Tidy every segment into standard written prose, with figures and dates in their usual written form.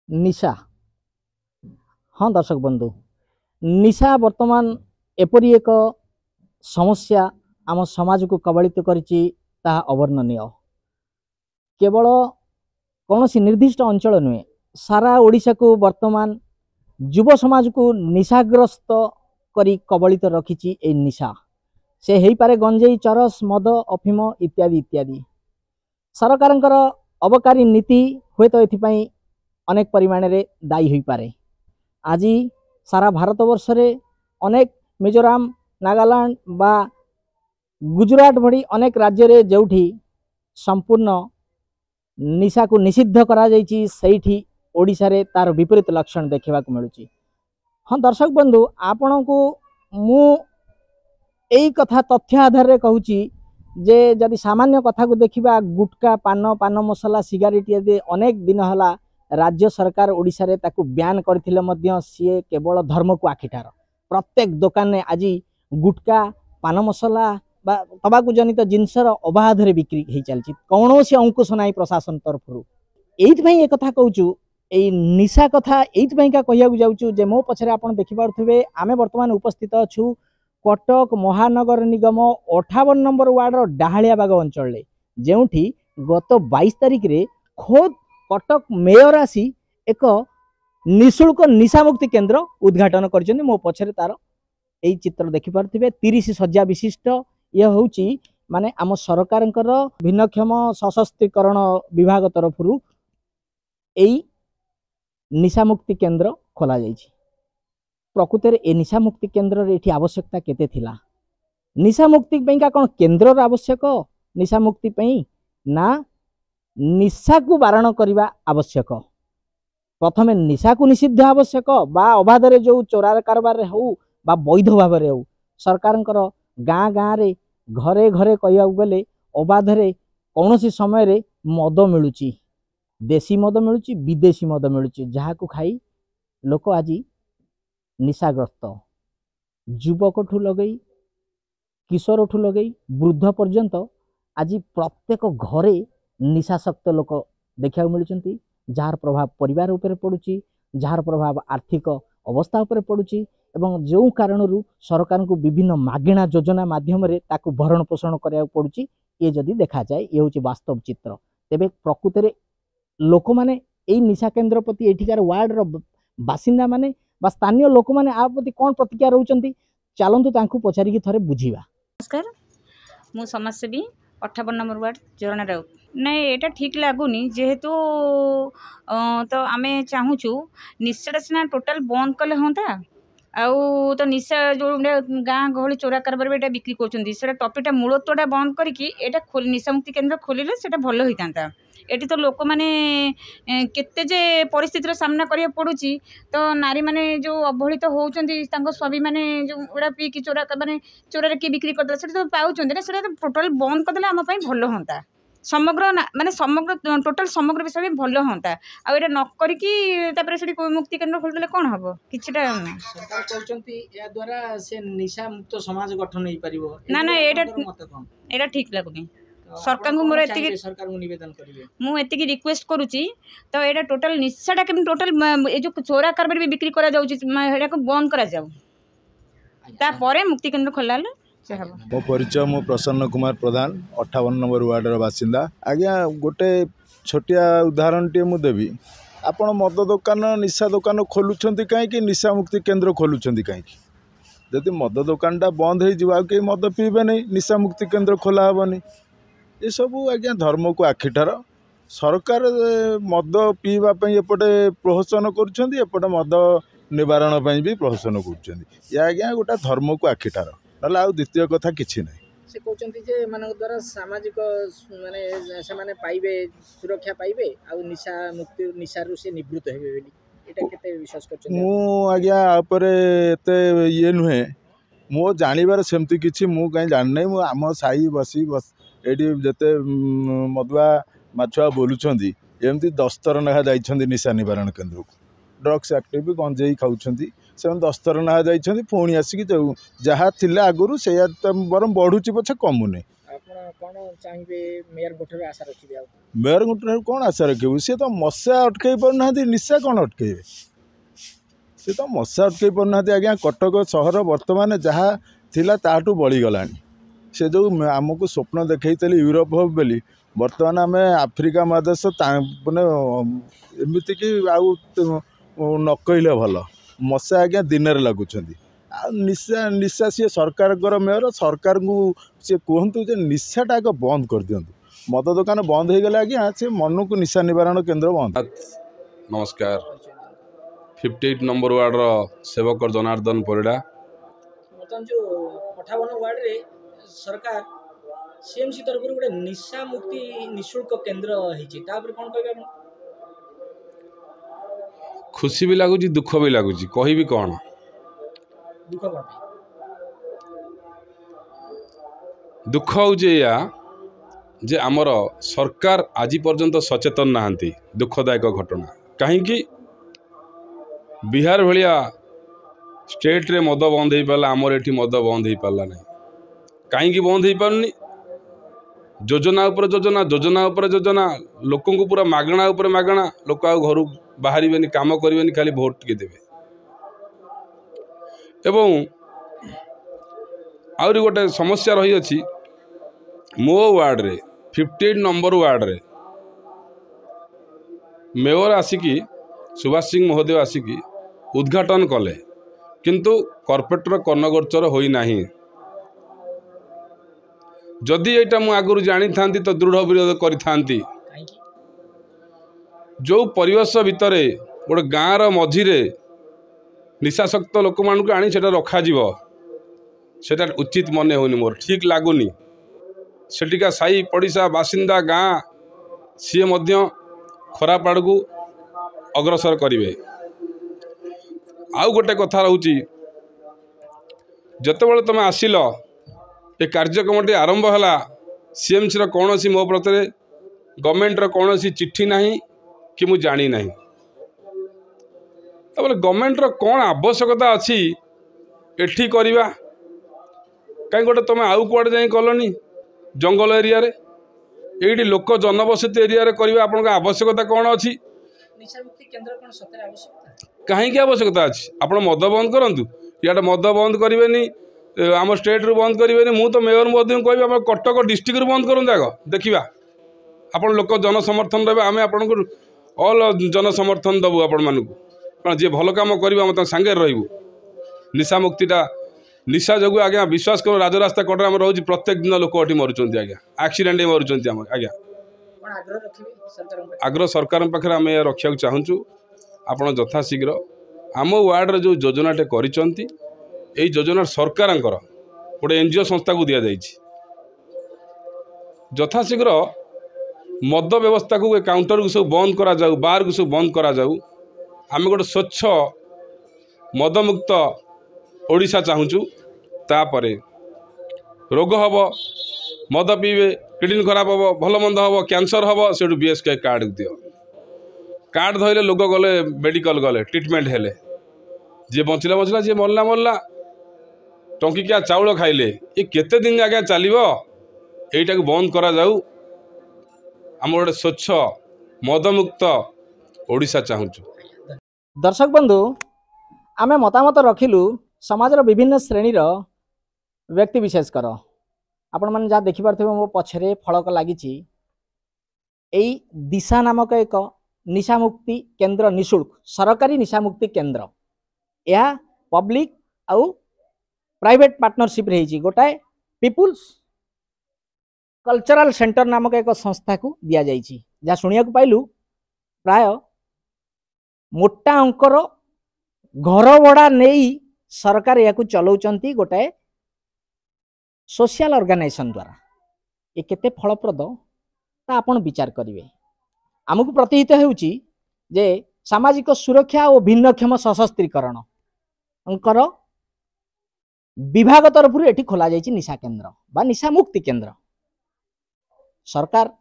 निशा हाँ दर्शक बंधु निशा वर्तमान एपरी एक समस्या आम समाज को कबलित करिछि ताहा अवर्णनीय। केवल कौन सी निर्दिष्ट अंचल नुहे सारा ओडिशा को वर्तमान युव समाज को निशाग्रस्त करी कबलित रखिछि ए निशा से हेई पारे गंजेई चरस मद अफिम इत्यादि इत्यादि। सरकारंकर अबकारी नीति हुए तो एथिपाई अनेक परिमाण रे दायी होई पारे। आज सारा भारत वर्ष रे अनेक मिजोराम नागालैंड बा गुजरात भड़ी अनेक राज्य रे जोठी संपूर्ण निशा को निषिद्ध करा जाइछि सेठी ओडिशा रे तार विपरीत लक्षण देखा मिलुछि। हाँ दर्शक बंधु आपण को मु एई कथा तथ्य आधार रे कहूछि जे जदि सामान्य कथा को देखिबा गुटका पान मसला सिगारेट आदि अनेक दिन हला राज्य सरकार ओडिशा रे ताकू ब्यान करथिले मध्य सी केवल धर्म को आखिठार प्रत्येक दुकान ने आज गुटका पान मसला बा तबाकू जनित जिनसर अबाध रे बिक्री हो चलछि कौन से अंकुश नाई प्रशासन तरफ एइथि एक कथा कहूछु ए निशा कथा एइथि का कहिया जाउछु जे मो पछरे आपण देखि पारुथिबे आमे वर्तमान उपस्थित अछु कटक महानगर निगम 58 नंबर वार्ड डाहालियाबाग अंचल जेउठी गत 22 तारिख रे खोद कटक मेयर आसी एक निःशुल्क निशा मुक्ति केन्द्र उद्घाटन कर मो पछरे तार यही चित्र देखि पारुथिबे 30 शज्या विशिष्ट ये होउची माने आम सरकारंकर भिन्नक्षम सशक्तिकरण विभाग तरफ यही निशा मुक्ति केन्द्र खोला जाइछि। प्रकृत में ए निशा मुक्ति केन्द्र ये आवश्यकता केते थिला? निशा मुक्ति का कौन केन्द्र आवश्यक? निशा मुक्ति ना निशा को बारण करने आवश्यक। प्रथमे निशा को निषिद्ध आवश्यक बा अबाध रे जो चोरा कारबार हो बा वैध भाव रे हो सरकारंकर गाँ गाँ रे घरे घरे कहया गले अबाध रे कौन सी समय रे मद मिलुची देशी मद मिलुची विदेशी मद मिलुची जहाँ को खाई लोक आज निशाग्रस्त युवक ठू लगई किशोर ठू लगई वृद्ध पर्यंत आज प्रत्येक घरे निशासक्त लोक देखा मिलुचंती जार प्रभाव परिवार उपर पड़ुची जार प्रभाव आर्थिक अवस्था उपर पड़ुची एवं जो कारण सरकार को विभिन्न मागेणा योजना माध्यम रे ताकू भरण पोषण करा पड़ुची ये जदि देखा जाए ये हूँ वास्तव चित्र। तेबे प्रकृत में लोक मैंने यही निशा केन्द्र प्रति एठिकार वार्ड रो बासिंदा माने बा स्थानीय लोक मैंने आ प्रति कौन प्रतिक्रिया रोचंती चलतु तांकू पचारिकी थरे बुझीबा। नमस्कार मु समाजसेवी 58 नंबर वार्ड जोरणा राउत नहीं एटा ठीक लगुनि जेहेतु तो आमे चाहूचु निशाटा सिना टोटाल बंद कले होता आउ तो निशा जो गाँ गहली चोरा कारबार भी बिक्री कर टपिकटा मूलत्वटा बंद करके निशा मुक्ति केन्द्र खोलिले सेटा भल होता। एटी तो लोक माने केते जे परिस्थितिर सामना करिया पड़ुची तो नारी माने जो अवहेलित होउचंती तांको स्वामी माने जो उड़ा पी की चोरा माने चोरा की बिक्री करदला सेटा तो पाउचंती ना सेटा टोटल बंद करदेले आम पई भल होता समग्र माने समग्र टोटल समग्र विषय भी भल होता आ एटा न करकी तापर सेठी मुक्ति केन्द्र खोल देले कोन हबो किछटा सरकार कहउचंती या द्वारा से निशा मुक्त समाज गठन होई परिबो ना एटा ठीक लागुनी सरकार को मोर एति सरकार को निवेदन करिवे मु एति रिक्वेस्ट करूची तो एटा टोटल निशाटा केम टोटल ए जो चोरा कारबार भी बिक्री करा जाउची एटा को बंद करा जाउ ता परे मुक्ति केन्द्र खोलाले मो परिचय मो प्रसन्न कुमार प्रधान 58 नंबर वार्डर बासिंदा। आज्ञा गोटे छोटिया उदाहरण टे मु देवी आपण मद दुकान निशा दुकान खोलुछंती कहीं निशा मुक्ति केन्द्र खोलुछंती कहीं जदि मद दुकानटा बंद हो कहीं मद पीबे नहीं निशा मुक्ति केन्द्र खोला हेनी ये सब आज्ञा धर्म को आखिठार सरकार मद पीवाई एपटे प्रोत्साहन करपटे मद निवारण भी प्रोत्साहन कर आज्ञा गोटे धर्म को आखिठार ना आ द्वितीय कथा किसी ना से कहते जे मानक द्वारा सामाजिक माने से माने पाइबे सुरक्षा पाइबे आ निशा मुक्ति निशारु से निवृत्त हेबे बेली एटा केते विश्वास करछन मु आज्ञा आपरे एते ये नुहे मो जानिबार सेमति किछि मु कहीं जान नै मु आम साई बसी बस एडी जते मदुआ माछुआ बोलुछंती एमती 10 थर नहा जाइछंती निशा निवारण केन्द्र को ड्रग्स एक्टिव गंजेई खाउछंती से 10 थर नहा जाइछंती पुणी आसिक जहाँ थिला आगुरु से बरम बढ़ुची पछे कमुने कौन चाहिए मेयर गोटे आशा रखिए मेयर गुंटर कौन आशा रखिए सी तो मशा अटकई पारना निशा कौन अटकइबे सी तो मशा अटकई पारना आज्ञा कटक सहर बर्तमान जहाँ थिला ताठू बढ़ी गलानी से जो आमको स्वप्न देखई यूरोप हो बोली बर्तमान आम आफ्रिका महादेश मैंने एमती कि आउ न कहले भल मशा आज्ञा दिन में लगुंट निशा निशा सी सरकार मेयर सरकार को सी कहतु निशाटा आग बंद कर दिंतु मद दुकान बंद हो गले आज्ञा से मन को निशा निवारण केन्द्र बंद। नमस्कार 58 नंबर वार्ड सेवक जनार्दन परिड़ा बर्तमान जो 58 वार्ड रे सरकार सीएमसी तरफ गोटे निशा मुक्ति निःशुल्क केन्द्र होती कौन कह खुशी भी लगुच दुख भी लगुच कहि कौन दुख कौन दुख होजे या जे आमर सरकार आज पर्यंत सचेतन नहांती दुखदायक घटना कहीं बिहार भलिया स्टेट रे मद बंद हो पाला आमर एठी मद बंद हो पाला नहीं कहीं बंद हो पारनी योजना उपर योजना योजना उपर योजना लोक पूरा मागणा उपर मागणा लोक आ घर बाहर काम करें खाली भोट टिके देवे एवं आउरी गोटे समस्या रही अछि मो वार्ड रे 58 नंबर वार्ड रे मेयर आसिकी सुभाष सिंह महोदय आसिकी उद्घाटन कले किंतु कॉर्पोरेटर कर्णगोचर होई नाही जदि एटा मु आगुरु जानी थांती तो दृढ़ विरोध करी थांती जो परिवेश भितरे गोटे गाँव मझिरे निशाशक्त लोक मानक आनी सेटा रखा जीव सेटा उचित मने होनी मोर ठीक लागुनी सेटिका साई पड़िशा बासिंदा गाँ सी मध्य खराब आड़ को अग्रसर करेंगे आउ गोटे कथा रोची जितेबाला तुम आसिल ए कार्यक्रम आरंभ है सीएमसी कौन सी मो प्रति गवर्नमेंट कौन सी चिट्ठी नहीं कि मु जानी नहीं तबले गवर्नमेंट कौन आवश्यकता अच्छी एठी करवा कहीं गोटे तुम आउ कुआड़े जाई कलनी जंगल एरिया रे एठी लोक जनबसती एरिया रे करवा आपन आवश्यकता कौन अच्छी निशा मुक्ति केन्द्र कौन सତରେ आवश्यकता कहीं आवश्यकता अच्छी आप मद बंद करूँ इे मद बंद करेंगे आम स्टेट रु बंद करेंगे मु तो मेयर मध्य कह आम कटक डिस्ट्रिक्ट बंद करूँ आग देखा आपण लोक जनसमर्थन रहे आम आपण को ऑल जनसमर्थन दबू आपण मानू कौन जी भल कम कर सांगे रही निशा मुक्तिटा निशा जो आज्ञा विश्वास कर राजरास्ता कटर आम रोज प्रत्येक दिन लोक ये मरुंच आज्ञा आक्सीडेंट मरुंच आज्ञा आग्रह सरकार पाखे आम रखा चाहूँ आपण यथाशीघ्र आम वार्ड जो योजनाटे करिसेंती एई योजना सरकार गोटे एनजीओ संस्था को दि जाइए यथाशीघ्र मद व्यवस्था को काउंटर को सब बंद करा जाऊ बार को सब बंद करा जाऊ आम गोटे स्वच्छ मदमुक्त ओडिशा चाहूँ तापरे रोग हम मद पीबे किडनी खराब हम भल मंद हम कैंसर हम से बीएसके कार्ड दियो कार्ड धरले लोक गले मेडिकल गले ट्रिटमेंट हेले जी बंचला बंचला जी मरला मरला टंकिकिया चाउल खाइले ये केते दिन आज्ञा चलो यहीटा को बंद करा जाऊ आम गोटे स्वच्छ मदमुक्त ओडिशा चाहूँ। दर्शक बंधु आमे मतामत रखिलु समाजर विभिन्न श्रेणीर व्यक्ति विशेषकर आपण मैंने जहाँ देखिपे मो पछरे फलक लगी दिशा नामक एक निशामुक्ति केन्द्र निःशुल्क सरकारी निशामुक्ति केन्द्र यह पब्लिक आउ प्राइवेट पार्टनरशिप रही गोटाए पीपुल्स कल्चरल सेंटर नामक एक संस्था को दि जाइए जहाँ शुणा पाइलु प्राय मोटा अंकर घर भड़ा नहीं सरकार या चलाउछंती गोटाए सोशल ऑर्गेनाइजेशन द्वारा ये केते फलप्रद ता आपण विचार करिवे आमको प्रतिहित होउची जे सामाजिक सुरक्षा और भिन्नक्षम सशस्त्रीकरण अंकर विभाग तरफ एटी खोला जाइए निशा केन्द्र बा निशा मुक्ति केन्द्र सरकार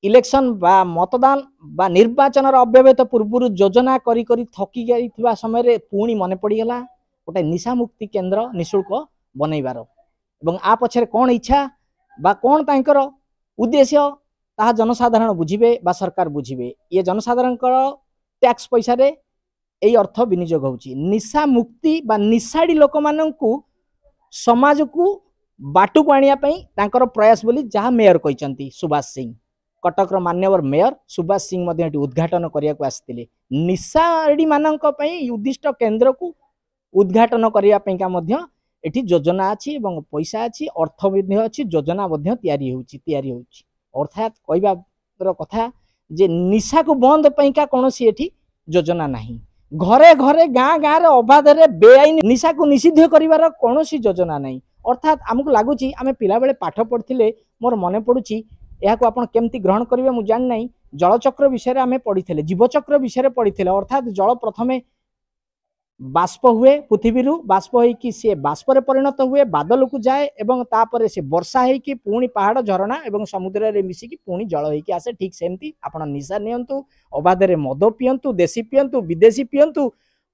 इलेक्शन बा मतदान बा निर्वाचन अव्यवहित पूर्व योजना करी करी थकी गई समय रे पुणी मन पड़गला गोटे निशा मुक्ति केन्द्र निःशुल्क बनइबार एवं आ पछरे कौन इच्छा बा कौन तांकर उद्देश्य ताहा जनसाधारण बुझिबे बा सरकार बुझिबे ये जनसाधारण टैक्स पैसा रे एई अर्थ विनियोग होउची निशा मुक्ति बा निशाड़ी लोक माननकु समाज को बाटू को आनिया पई तांकर प्रयास बोली जहाँ मेयर कहते सुभाष सिंह कटक मान्यवर मेयर सुभाष सिंह मध्य उद्घाटन करने को आसते निशाड़ी मानक पई उद्दिष्ट केन्द्र को उद्घाटन करने एठी योजना अच्छी पैसा अच्छी अर्थ अच्छी योजना तैयारी होउची अर्थात कहबार कथा जे निशा को बंद पैका कौन एठी योजना नहीं घरे घरे गाँ गाँ रे अबाधे बेआईन निशा को निषिद्ध करिवार कौन योजना नहीं अर्थात आमको लगुच आम पिला बेले पाठ पढ़ी मोर मन पड़ुची यह आपड़ केमती ग्रहण करेंगे मुझे जान नहीं जलचक्र विषय आम पढ़ी जीवचक्र विषय पढ़ी अर्थात जल प्रथमे बाष्प हुए पृथ्वी बाष्प होइकी सी बाष्प परिणत हुए बादल को जाए एवं तापर से वर्षा होइकी पुणी पहाड़ झरणा एवं समुद्र रे मिसिकी पुणी जल होइकी आसे ठीक सेमती आपण निशा नियंतु अबाधे मद पियंतु देशी पियंतु विदेशी पियंतु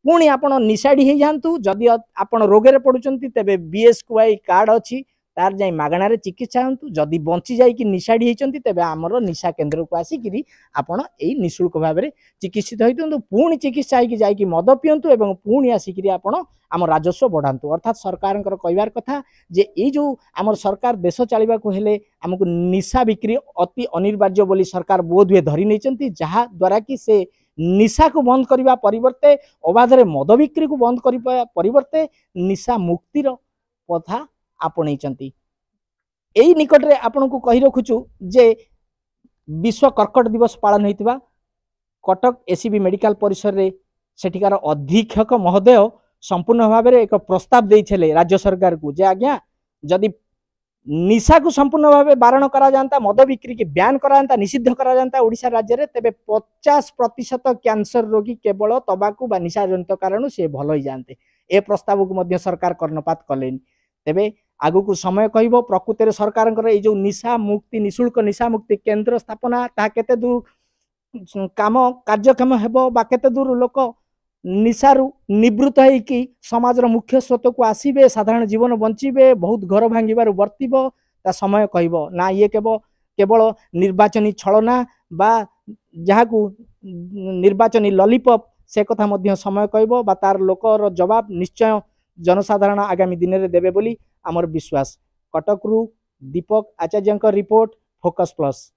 पुणी आपण निशाड़ी हो जातु जदि आपण रोगे पड़ुचंती तेबे BSQI कार्ड अच्छी तार जाई मागणार चिकित्सा हूँ जदि बंची जाइए निशाड़ी होती तेबे आमर निशा केन्द्र को आसिकी आपण यही निःशुल्क भाव में चिकित्सित होतु पुणी चिकित्सा होगी मद पियंतु एवं पुणी आसिकी आपण आम राजस्व बढ़ातु अर्थात सरकार कहबार कथा जे ये जो आम सरकार देश चलने को हेले आमको निशा बिक्री अति अनिवार्य बोली सरकार बोध हुए धरी नहीं जहा द्वारा कि से निशा को बंद करने परिवर्ते अबाधे मद बिक्री को बंद करने परिवर्ते निशा मुक्तिर पथा आपणई यही निकट में आपण को कही रखुचु जे विश्व कर्कट दिवस पालन होता कटक एसीबी मेडिकल परिसर रे सेठिकार अधीक्षक महोदय संपूर्ण भाव में एक प्रस्ताव देते राज्य सरकार को जे आज्ञा जदि निशा को संपूर्ण भाव बारण करा जाता मद बिक्री के ब्यान करा जाता निषिद्ध करा जाता ओडिशा राज्य रे तेबे 50% कैंसर रोगी केवल तबाकू बा निशा जनित कारण से भल हो जाते ए प्रस्ताव को मध्य सरकार कर्णपात कलेनी तेबे आगु को समय कहब प्रकृत में सरकार जो निशा मुक्ति निःशुल्क निशा मुक्ति केन्द्र स्थापना ता केते दूर काम कार्यक्षम हेबो बा केते दूर लोक निशारू निवृत्त होइकी समाज मुख्य स्रोत को आसीबे साधारण जीवन बंचीबे बहुत घर भांगिबार वर्तिबो ता समय कहब ना ये केवल निर्वाचनी छलना बा जहाकू निर्वाचनी लॉलीपॉप से कथा मध्य समय कहब बा तार लोकर जवाब निश्चय जनसाधारण आगामी दिन में देवे बोली आमर विश्वास कटकरू दीपक आचार्य रिपोर्ट फोकस प्लस।